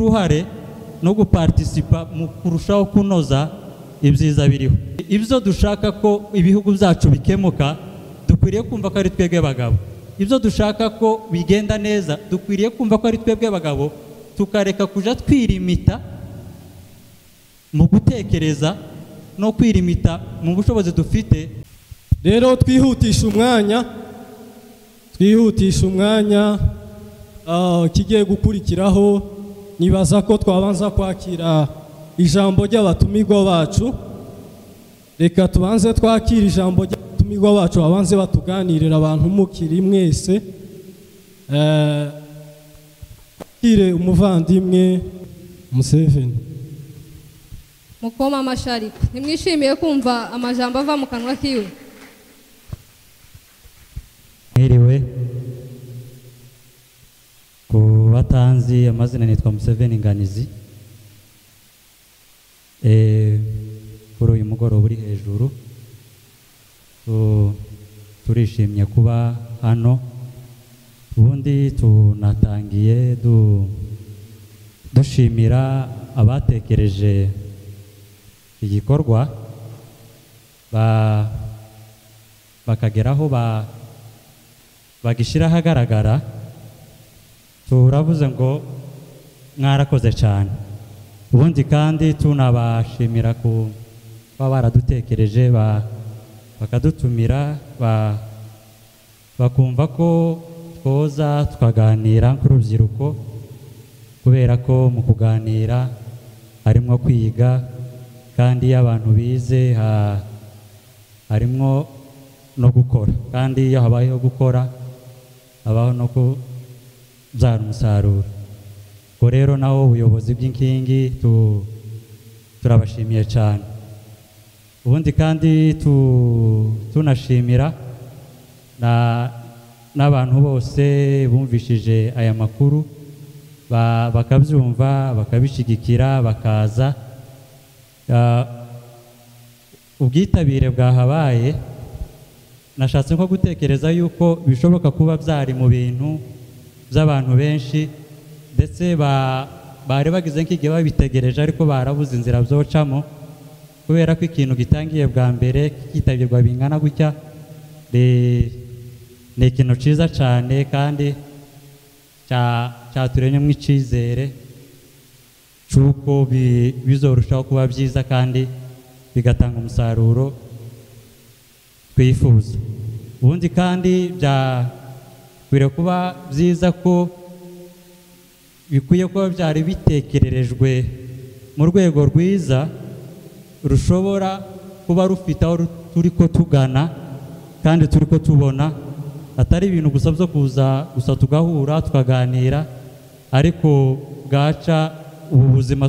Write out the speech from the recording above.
uruhare no guparticipa mu kurushaho kunoza ibyiza biriho. Ibyo dushaka ko ibihugu byacu bikemuka, dukwiriye kumva ko ari twebwe bagabo. Ibyo dushaka ko bigenda neza, dukwiriye kumva ko ari twebwe bagabo, tukareka kuja twirimita mu gutekereza no kwirimita mu bushobozi dufite. Rero twihutisha umwanya kigiye gukurikiraho. Nibaza ko twabanza kwakira ijambo ry'abatumirwa bacu. Reka tubanze twakira ijambo ry'abatumirwa bacu, abanze batuganirira abantu mukiri mwese. Kire umuvandimwe Museveni. Mukoma amashariko, nimwishimiye kumva amajambo ava mu kanwa kiwe. Mwiriwe, ku batanzi amazina nitwa Museveni Nganizi. Kuri uyu mugoroba uri hejuru, turishimye kuba hano. Ubundi tunatangiye dushimira abatekereje igikorwa bakageraho bagishira hagaragara. Turavuze ngo mwarakoze cyane. Ubundi kandi tunabashimira kuba baradutekereje bakadutumira bakumva ko twoza tukaganira nk'urubyiruko, kubera ko mu kuganira harimo kwiga, kandi iyo abantu bize harimo no gukora, kandi iyo habayeho gukora habaho no kubyara umusaruro. Ubwo rero naho ubuyobozi bw'inkingi turabashimiye cyane. Ubundi kandi tunashimira n'abantu bose bumvishije aya makuru bakabyumva, bakabishigikira, bakaza. Ubwitabire bwahabaye, nashatse nko gutekereza yuko bishoboka kuba byari mu bintu by'abantu benshi, ndetse bari bagize nk'igihe babitegereje ariko barabuze inzira byocamo, kubera ko ikintu gitangiye bwa mbere kitabirwa bingana gutya. Ni ikintu cyiza cyane kandi cyaturemyemo icyizere cy'uko bizorushaho kuba byiza kandi bigatanga umusaruro twifuza. Ubundi kandi byakwiriye kuba byiza ko bikwiye kuba byari bitekererejwe mu rwego rwiza rushobora kuba rufite aho turi ko tugana kandi turi ko tubona, atari ibintu gusa byo kuza gusa tugahura tukaganira, ariko bwaca ubu buzima